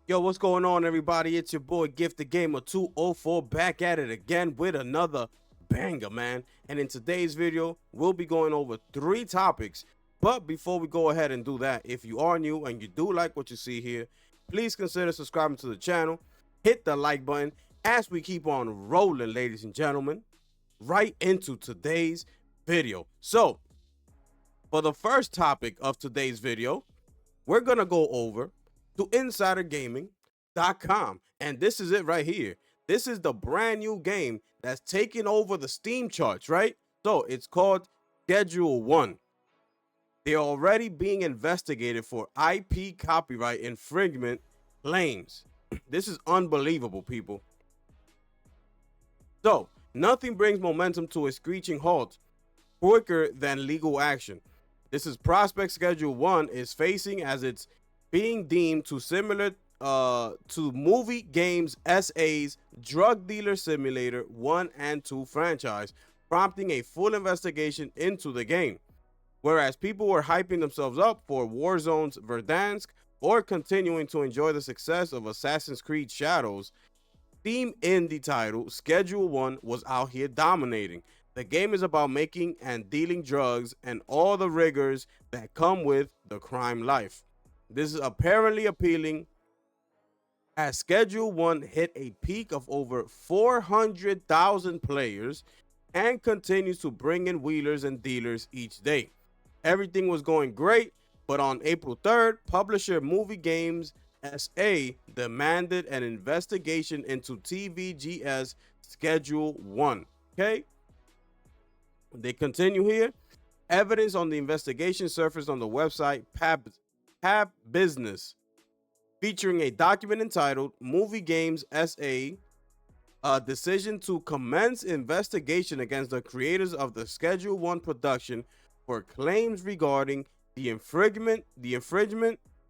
Yo, what's going on, everybody? It's your boy Gift the Gamer 204 back at it again with another banger, man. And in today's video, we'll be going over three topics. But before we go ahead and do that, if you are new and you do like what you see here, please consider subscribing to the channel. Hit the like button as we keep on rolling, ladies and gentlemen, right into today's video. So, for the first topic of today's video, we're going to go over to insidergaming.com. And this is it right here. This is the brand new game that's taking over the Steam charts, right? So it's called Schedule 1. They're already being investigated for IP copyright infringement claims. This is unbelievable, people. So, nothing brings momentum to a screeching halt quicker than legal action. This is Prospect Schedule 1 is facing as it's being deemed too similar to Movie Games SA's Drug Dealer Simulator 1 and 2 franchise, prompting a full investigation into the game. Whereas people were hyping themselves up for Warzone's Verdansk or continuing to enjoy the success of Assassin's Creed Shadows, Steam indie title Schedule 1 was out here dominating. The game is about making and dealing drugs and all the rigors that come with the crime life. This is apparently appealing as Schedule 1 hit a peak of over 400,000 players and continues to bring in wheelers and dealers each day. Everything was going great, but on April 3rd, publisher Movie Games SA demanded an investigation into TVGS Schedule 1. Okay? They continue here. Evidence on the investigation surfaced on the website Pab Business, featuring a document entitled Movie Games SA, a decision to commence investigation against the creators of the Schedule 1 production for claims regarding the infringement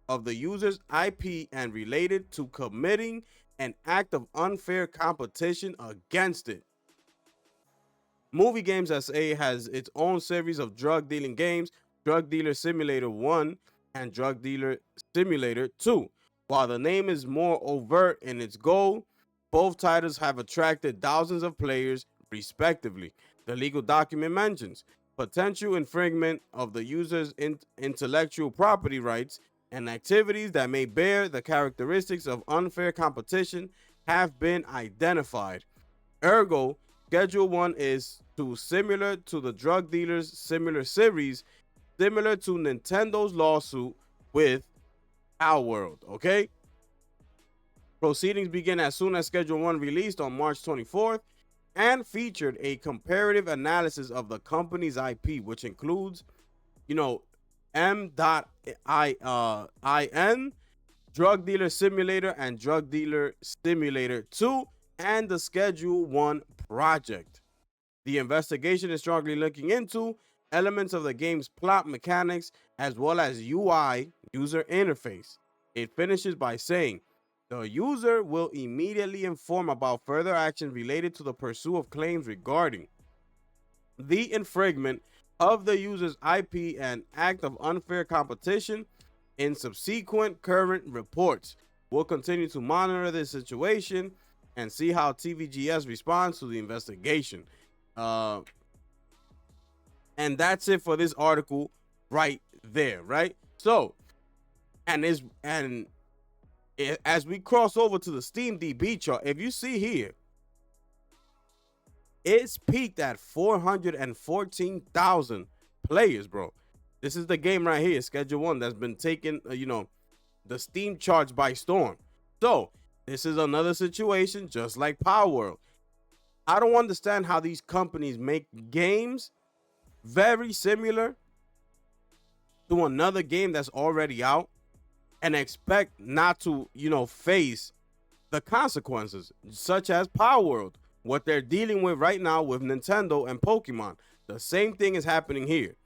of the user's IP and related to committing an act of unfair competition against it. Movie Games SA has its own series of drug dealing games, Drug Dealer Simulator 1 and Drug Dealer Simulator 2. While the name is more overt in its goal, both titles have attracted thousands of players, respectively. The legal document mentions potential infringement of the user's intellectual property rights and activities that may bear the characteristics of unfair competition have been identified. Ergo, Schedule 1 is too similar to the Drug Dealers Similar series, similar to Nintendo's lawsuit with Palworld, okay? Proceedings begin as soon as Schedule 1 released on March 24th and featured a comparative analysis of the company's IP, which includes, M.IN, Drug Dealer Simulator and Drug Dealer Simulator 2, and the Schedule 1 project. The investigation is strongly looking into elements of the game's plot mechanics as well as UI, user interface. It finishes by saying, the user will immediately inform about further action related to the pursuit of claims regarding the infringement of the user's IP and act of unfair competition in subsequent current reports. We'll continue to monitor this situation and see how TVGS responds to the investigation. And that's it for this article right there, right? So, as we cross over to the Steam DB chart, if you see here, it's peaked at 414,000 players, bro. This is the game right here, Schedule 1, that's been taking, the Steam charts by storm. So, this is another situation just like Palworld. I don't understand how these companies make games very similar to another game that's already out and expect not to, face the consequences, such as Palworld, what they're dealing with right now with Nintendo and Pokemon. The same thing is happening here.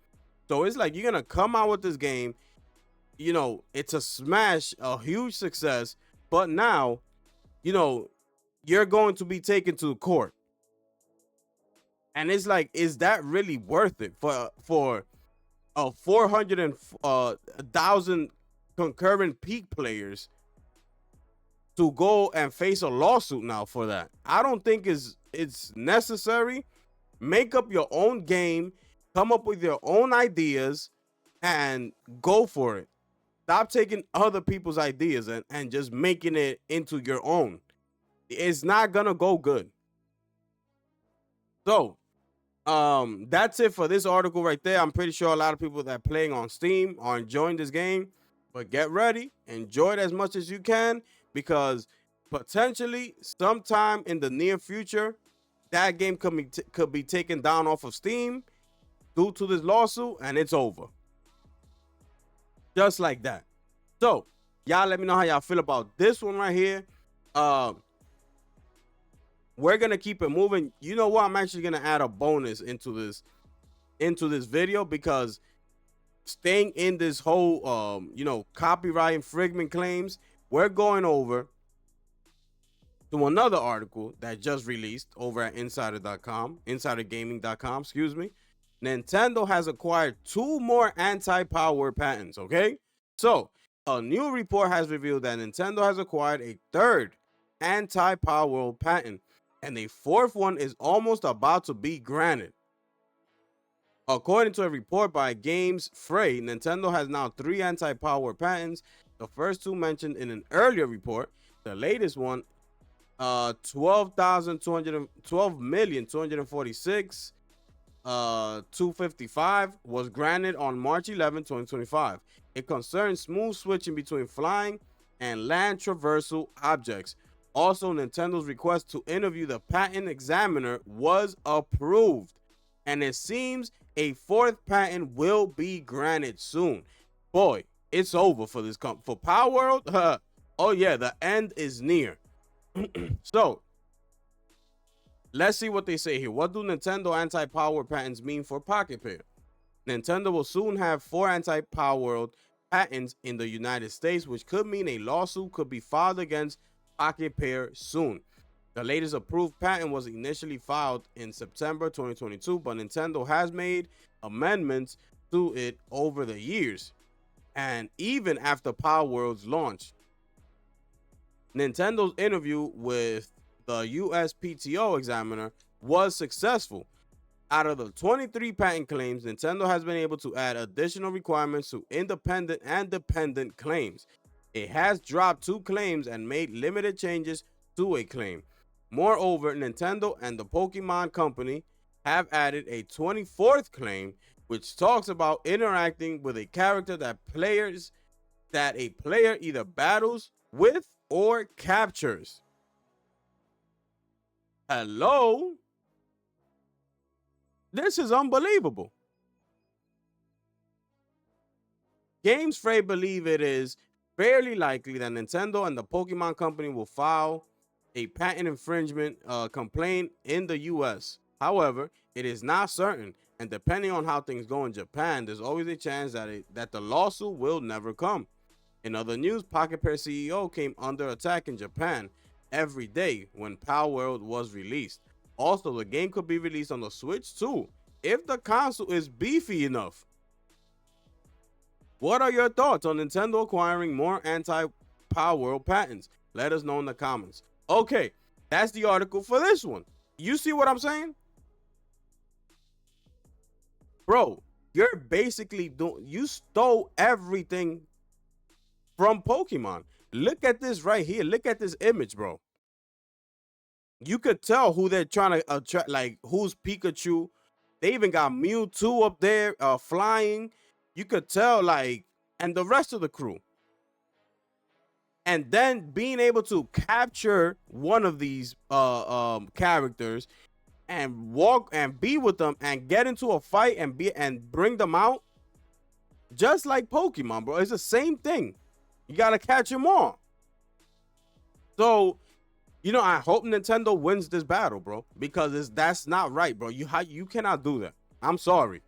So it's like you're going to come out with this game, it's a smash, a huge success, but now, you're going to be taken to court. And it's like, is that really worth it for 400,000 concurrent peak players to go and face a lawsuit now for that. I don't think it's necessary. Make up your own game, come up with your own ideas, and go for it. Stop taking other people's ideas and just making it into your own. It's not gonna go good. So that's it for this article right there. I'm pretty sure a lot of people that are playing on Steam are enjoying this game, but get ready, enjoy it as much as you can, because potentially sometime in the near future that game could be taken down off of Steam due to this lawsuit, and it's over just like that. So y'all let me know how y'all feel about this one right here. We're gonna keep it moving. You know what? I'm actually gonna add a bonus into this video, because staying in this whole copyright infringement claims, we're going over to another article that just released over at insidergaming.com, excuse me. Nintendo has acquired 2 more anti-power patents, okay? So, a new report has revealed that Nintendo has acquired a 3rd anti-power patent, and a 4th one is almost about to be granted. According to a report by Games Fray, Nintendo has now 3 anti-power patents. The first 2 mentioned in an earlier report. The latest one, 12,246,255 was granted on March 11, 2025. It concerns smooth switching between flying and land traversal objects. Also, Nintendo's request to interview the patent examiner was approved, and it seems a 4th patent will be granted soon. Boy, it's over for this for Power World. Oh yeah, the end is near. So, let's see what they say here. What do Nintendo anti-power patents mean for Pocket Pair? Nintendo will soon have 4 anti-power patents in the United States, which could mean a lawsuit could be filed against Pocket Pair soon. The latest approved patent was initially filed in September 2022, but Nintendo has made amendments to it over the years, and even after Power World's launch. Nintendo's interview with the USPTO examiner was successful. Out of the 23 patent claims, Nintendo has been able to add additional requirements to independent and dependent claims. It has dropped 2 claims and made limited changes to a claim. Moreover, Nintendo and the Pokemon Company have added a 24th claim, which talks about interacting with a character that a player either battles with or captures. Hello? This is unbelievable. Games Fray believe it is fairly likely that Nintendo and the Pokemon Company will file a patent infringement complaint in the US. However, it is not certain, and depending on how things go in Japan, there's always a chance that the lawsuit will never come. In other news, Pocket Pair CEO came under attack in Japan every day when Power World was released. Also, the game could be released on the Switch too, if the console is beefy enough. What are your thoughts on Nintendo acquiring more anti-Power World patents? Let us know in the comments. Okay, that's the article for this one. You see what I'm saying? Bro, you're basically you stole everything from Pokemon. Look at this right here. Look at this image, bro. You could tell who they're trying to attract, like who's Pikachu. They even got Mewtwo up there flying. You could tell, like, and the rest of the crew. And then being able to capture one of these characters and walk and be with them and get into a fight and bring them out, just like Pokemon, bro. It's the same thing. You gotta catch them all. So, I hope Nintendo wins this battle, bro, because that's not right, bro. You cannot do that. I'm sorry.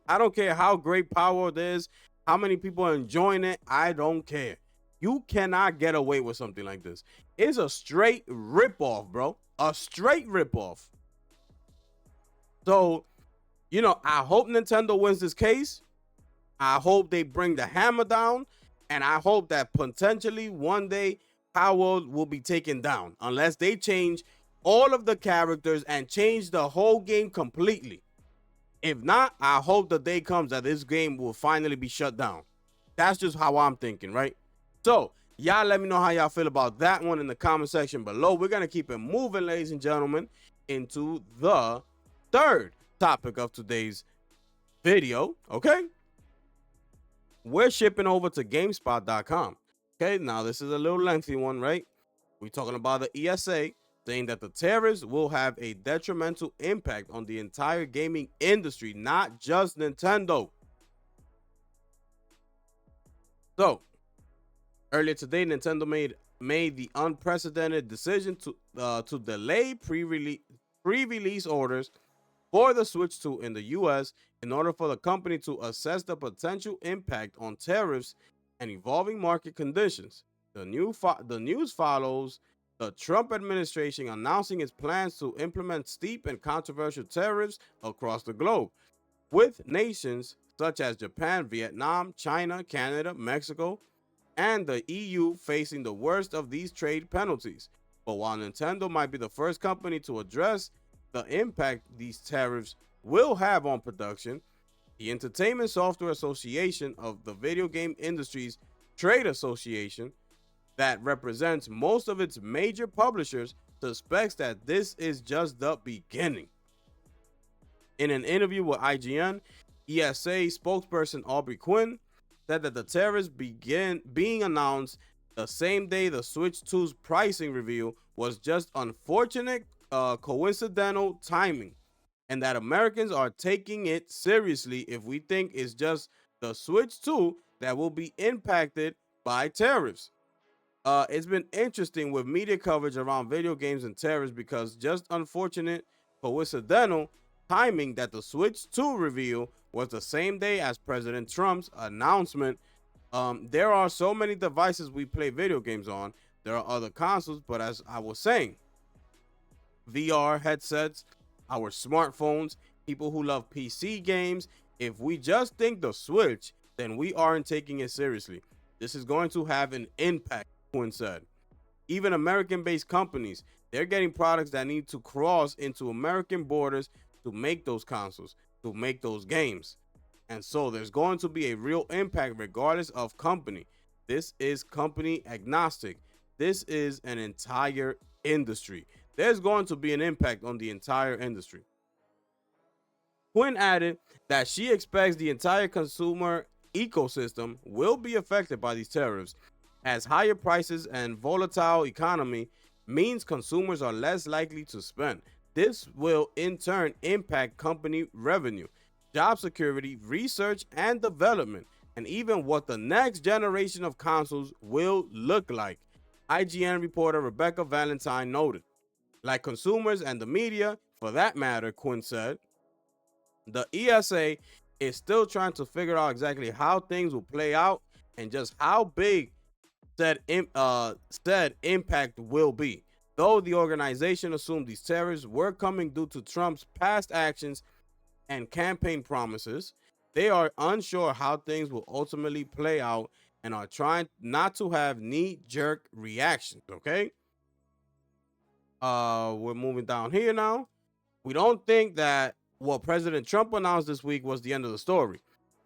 I don't care how great Power is, how many people are enjoying it. I don't care. You cannot get away with something like this. It's a straight ripoff, bro. A straight ripoff. So, I hope Nintendo wins this case. I hope they bring the hammer down. And I hope that potentially one day Power will be taken down unless they change all of the characters and change the whole game completely. If not, I hope the day comes that this game will finally be shut down. That's just how I'm thinking, right? So, y'all let me know how y'all feel about that one in the comment section below. We're going to keep it moving, ladies and gentlemen, into the third topic of today's video, okay? We're shipping over to GameSpot.com. Okay, now this is a little lengthy one, right? We're talking about the ESA saying that the tariffs will have a detrimental impact on the entire gaming industry, not just Nintendo. So, earlier today, Nintendo made the unprecedented decision to delay pre-release orders for the Switch 2 in the US in order for the company to assess the potential impact on tariffs and evolving market conditions. The news follows the Trump administration announcing its plans to implement steep and controversial tariffs across the globe, with nations such as Japan, Vietnam, China, Canada, Mexico, and the EU facing the worst of these trade penalties. But while Nintendo might be the first company to address the impact these tariffs will have on production, the Entertainment Software Association of the video game industry's trade association that represents most of its major publishers suspects that this is just the beginning. In an interview with IGN, ESA spokesperson Aubrey Quinn said that the tariffs began being announced the same day the Switch 2's pricing reveal was just unfortunate coincidental timing, and that Americans are taking it seriously if we think it's just the Switch 2 that will be impacted by tariffs. It's been interesting with media coverage around video games and tariffs because just unfortunate coincidental timing that the Switch 2 reveal was the same day as President Trump's announcement. There are so many devices we play video games on. There are other consoles, but as I was saying, VR headsets, our smartphones, people who love PC games. If we just think the Switch, then we aren't taking it seriously. This is going to have an impact, Quinn said. Even American-based companies, they're getting products that need to cross into American borders to make those consoles, to make those games. And so there's going to be a real impact regardless of company. This is company agnostic. This is an entire industry. There's going to be an impact on the entire industry. Quinn added that she expects the entire consumer ecosystem will be affected by these tariffs, as higher prices and volatile economy means consumers are less likely to spend. This will in turn impact company revenue, job security, research and development, and even what the next generation of consoles will look like. IGN reporter Rebecca Valentine noted. Like consumers and the media, for that matter, Quinn said, the ESA is still trying to figure out exactly how things will play out and just how big said impact will be. Though the organization assumed these tariffs were coming due to Trump's past actions and campaign promises, they are unsure how things will ultimately play out and are trying not to have knee-jerk reactions, okay? We're moving down here now. We don't think that what President Trump announced this week was the end of the story.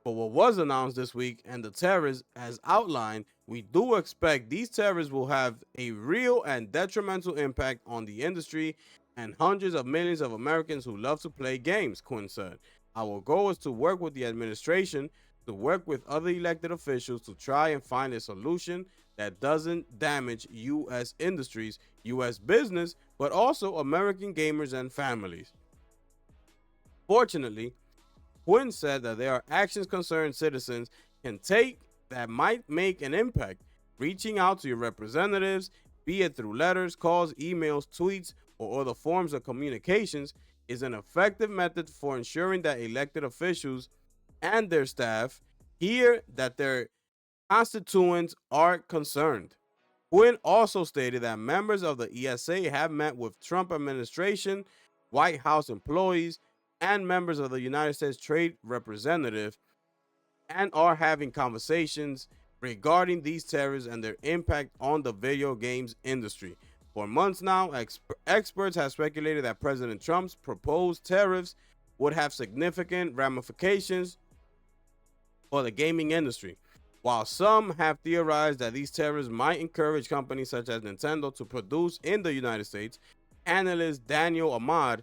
But what was announced this week and the tariffs as outlined, we do expect these tariffs will have a real and detrimental impact on the industry and hundreds of millions of Americans who love to play games, Quinn said. Our goal is to work with the administration, to work with other elected officials to try and find a solution that doesn't damage U.S. industries, U.S. business, but also American gamers and families. Fortunately, Quinn said that there are actions concerned citizens can take that might make an impact. Reaching out to your representatives, be it through letters, calls, emails, tweets, or other forms of communications, is an effective method for ensuring that elected officials and their staff hear that their constituents are concerned. Quinn also stated that members of the ESA have met with Trump administration, White House employees, and members of the United States Trade Representative and are having conversations regarding these tariffs and their impact on the video games industry. For months now, experts have speculated that President Trump's proposed tariffs would have significant ramifications for the gaming industry. While some have theorized that these tariffs might encourage companies such as Nintendo to produce in the United States, analyst Daniel Ahmad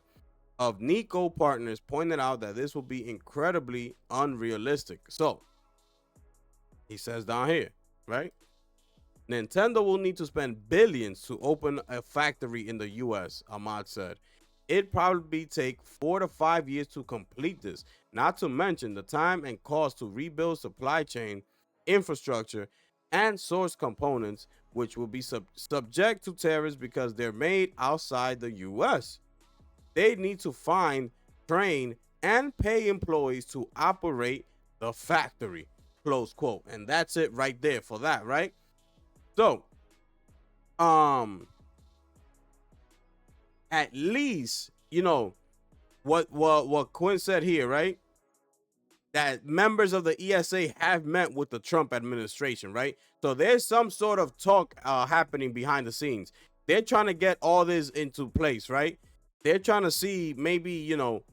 of Nico Partners pointed out that this will be incredibly unrealistic. So, he says down here, right? Nintendo will need to spend billions to open a factory in the US, Ahmad said. It'd probably take 4 to 5 years to complete this, not to mention the time and cost to rebuild supply chain, infrastructure, and source components, which will be subject to tariffs because they're made outside the US. They need to find, train, and pay employees to operate the factory, close quote. And that's it right there for that, right? So, at least, you know, what Quinn said here, right? That members of the ESA have met with the Trump administration, right? So there's some sort of talk happening behind the scenes. They're trying to get all this into place, right? They're trying to see maybe, you know,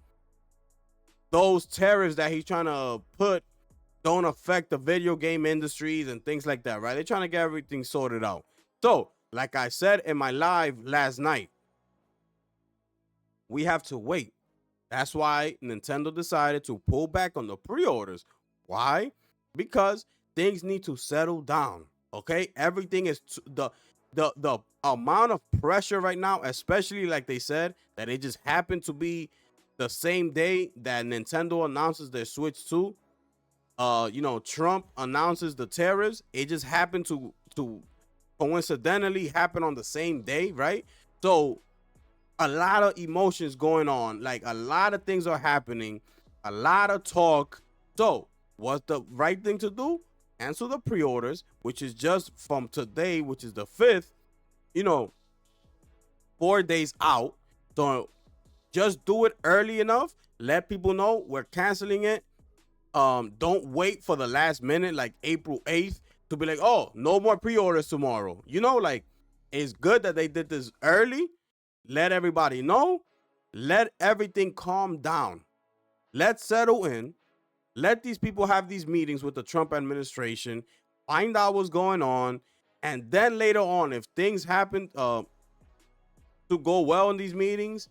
those tariffs that he's trying to put don't affect the video game industries and things like that, right? They're trying to get everything sorted out. So, like I said in my live last night, we have to wait. That's why Nintendo decided to pull back on the pre-orders. Why? Because things need to settle down. Okay, everything is the amount of pressure right now, especially like they said that it just happened to be the same day that Nintendo announces their Switch 2. You know, Trump announces the tariffs. It just happened to coincidentally happen on the same day, right? So a lot of emotions going on, like a lot of things are happening, a lot of talk. So what's the right thing to do? Cancel the pre-orders, which is just from today, which is the 5th, you know, 4 days out. So just do it early enough. Let people know we're canceling it. Don't wait for the last minute, like April 8th, to be like, oh, no more pre-orders tomorrow. You know, like, it's good that they did this early. Let everybody know. Let everything calm down. Let's settle in. Let these people have these meetings with the Trump administration. Find out what's going on. And then later on, if things happen to go well in these meetings,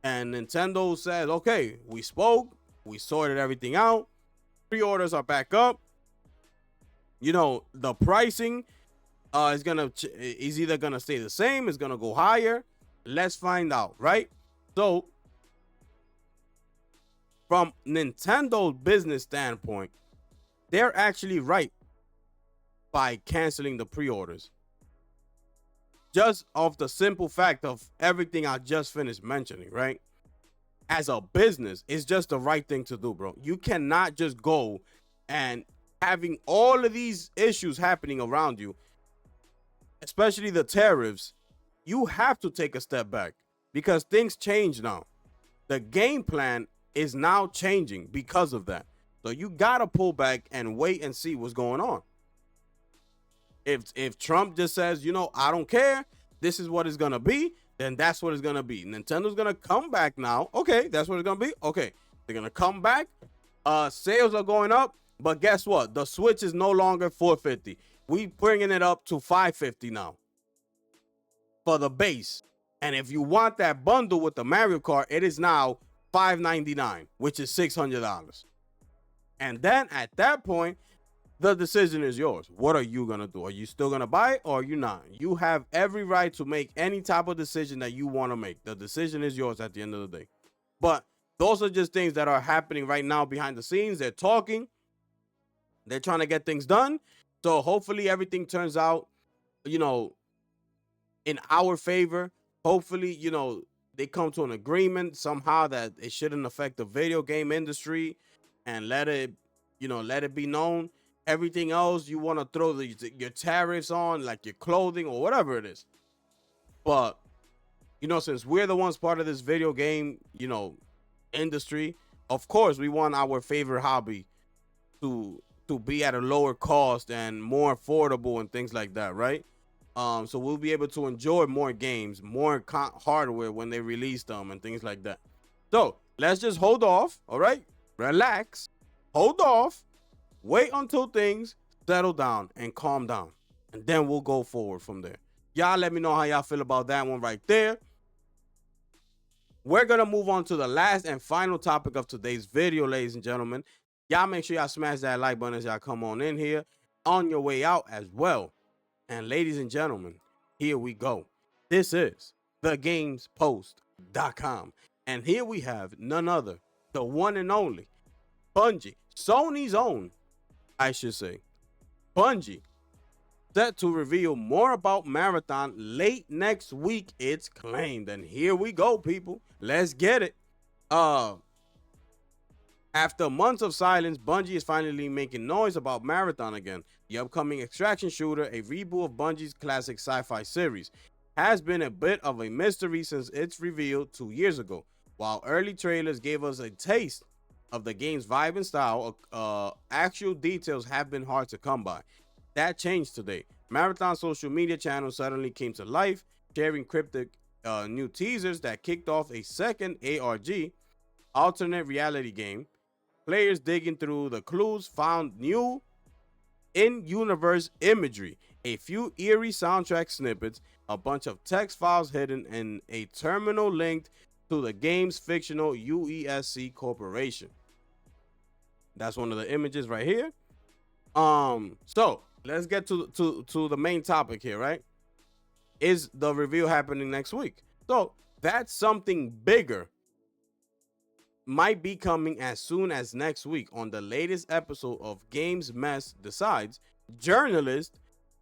and Nintendo says, okay, we spoke, we sorted everything out, pre-orders are back up, you know, the pricing is either gonna stay the same, it's gonna go higher. Let's find out, right? So from Nintendo's business standpoint, they're actually right by canceling the pre-orders, just off the simple fact of everything I just finished mentioning, right? As a business, it's just the right thing to do, bro. You cannot just go and having all of these issues happening around you, especially the tariffs. You have to take a step back because things change now. The game plan is now changing because of that. So you gotta pull back and wait and see what's going on. If Trump just says, you know, I don't care, this is what it's gonna be, then that's what it's gonna be. Nintendo's gonna come back now. Okay, that's what it's gonna be. Okay, they're gonna come back. Sales are going up, but guess what? The Switch is no longer $450. We bringing it up to $550 now for the base. And if you want that bundle with the Mario Kart, it is now $599, which is $600. And then at that point, the decision is yours. What are you gonna do? Are you still gonna buy it or are you not? You have every right to make any type of decision that you want to make. The decision is yours at the end of the day. But those are just things that are happening right now behind the scenes. They're talking. They're trying to get things done. So hopefully everything turns out, you know, in our favor. Hopefully, you know, they come to an agreement somehow that it shouldn't affect the video game industry and let it be known. Everything else you want to throw your tariffs on, like your clothing or whatever it is. But, you know, since we're the ones part of this video game, you know, industry, of course, we want our favorite hobby to to be at a lower cost and more affordable and things like that, right? So we'll be able to enjoy more games, more hardware when they release them and things like that. So let's just hold off, all right? Relax, hold off, wait until things settle down and calm down, and then we'll go forward from there. Y'all let me know how y'all feel about that one right there. We're gonna move on to the last and final topic of today's video, ladies and gentlemen. Y'all make sure y'all smash that like button as y'all come on in here, on your way out as well. And ladies and gentlemen, here we go. This is thegamespost.com. And here we have none other, the one and only Bungie, Sony's own, I should say. Bungie, set to reveal more about Marathon late next week, it's claimed. And here we go, people. Let's get it. After months of silence, Bungie is finally making noise about Marathon again. The upcoming extraction shooter, a reboot of Bungie's classic sci-fi series, has been a bit of a mystery since its reveal 2 years ago. While early trailers gave us a taste of the game's vibe and style, actual details have been hard to come by. That changed today. Marathon's social media channel suddenly came to life, sharing cryptic new teasers that kicked off a second ARG, alternate reality game. Players digging through the clues found new in-universe imagery, a few eerie soundtrack snippets, a bunch of text files hidden, and a terminal linked to the game's fictional UESC corporation. That's one of the images right here. So let's get to the main topic here, right? Is the reveal happening next week? So that's something bigger. Might be coming as soon as next week. On the latest episode of Games Mess Decides, journalist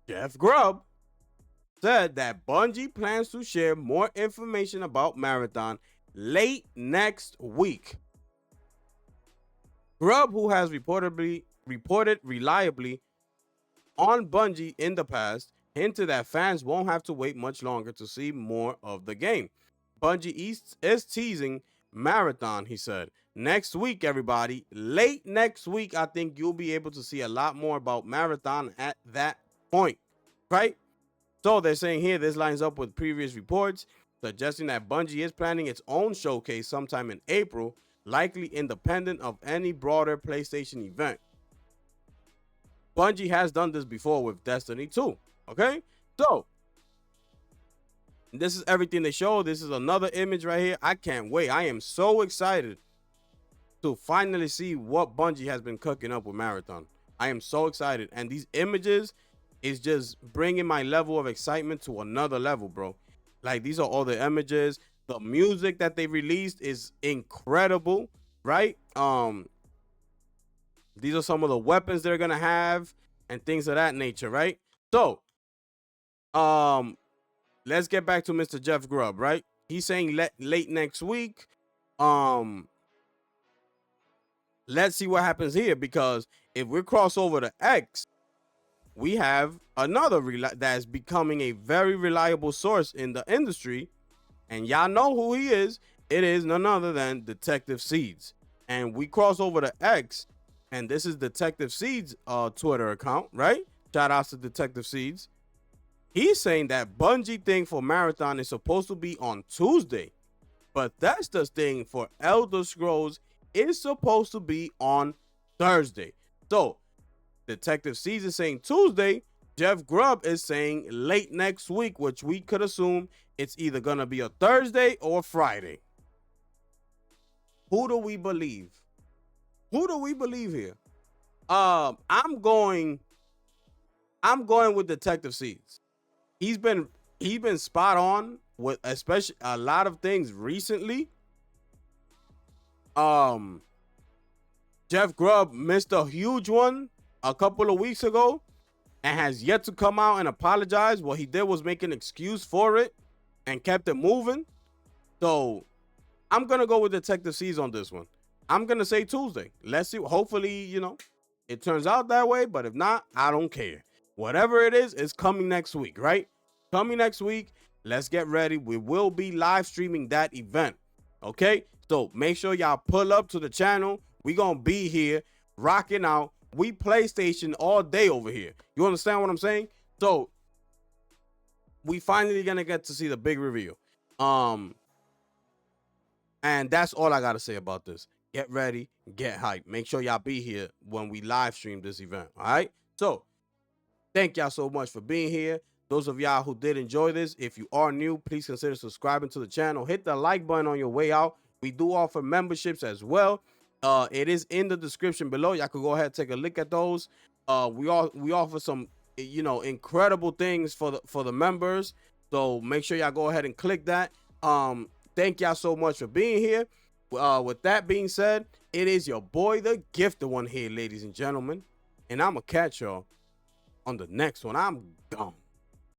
Jeff Grubb said that Bungie plans to share more information about Marathon late next week. Grubb, who has reported reliably on Bungie in the past, hinted that fans won't have to wait much longer to see more of the game. Bungie is teasing Marathon, he said. Next week, everybody. Late next week, I think you'll be able to see a lot more about Marathon at that point, right? So they're saying here, this lines up with previous reports suggesting that Bungie is planning its own showcase sometime in April, likely independent of any broader PlayStation event. Bungie has done this before with Destiny 2, okay? So this is everything they show. This is another image right here. I can't wait. I am so excited to finally see what Bungie has been cooking up with Marathon. I am so excited. And these images is just bringing my level of excitement to another level, bro. Like, these are all the images. The music that they released is incredible, right? These are some of the weapons they're going to have and things of that nature, right? So, let's get back to Mr. Jeff Grubb, right? He's saying late next week. Let's see what happens here, because if we cross over to X, we have another that is becoming a very reliable source in the industry, and y'all know who he is. It is none other than Detective Seeds. And we cross over to X, and this is Detective Seeds' Twitter account, right? Shout out to Detective Seeds. He's saying that Bungie thing for Marathon is supposed to be on Tuesday, but that's the thing for Elder Scrolls is supposed to be on Thursday. So Detective Seeds is saying Tuesday. Jeff Grubb is saying late next week, which we could assume it's either gonna be a Thursday or Friday. Who do we believe? Who do we believe here? I'm going with Detective Seeds. He's been spot on with especially a lot of things recently. Jeff Grubb missed a huge one a couple of weeks ago and has yet to come out and apologize. What he did was make an excuse for it and kept it moving. So I'm gonna go with Detective Seeds on this one. I'm gonna say Tuesday. Let's see. Hopefully, it turns out that way. But if not, I don't care. Whatever it is, it's coming next week, right? Coming next week. Let's get ready. We will be live streaming that event. Okay? So make sure y'all pull up to the channel. We gonna be here rocking out We PlayStation all day over here. You understand what I'm saying? So we finally gonna get to see the big reveal. And that's all I gotta say about this. Get ready, get hyped. Make sure y'all be here when we live stream this event. All right. So thank y'all so much for being here. Those of y'all who did enjoy this, if you are new, please consider subscribing to the channel. Hit the like button on your way out. We do offer memberships as well. It is in the description below. Y'all can go ahead and take a look at those. We offer some, incredible things for the members. So make sure y'all go ahead and click that. Thank y'all so much for being here. With that being said, it is your boy, the Gifted One here, ladies and gentlemen. And I'm going to catch y'all on the next one. I'm gone.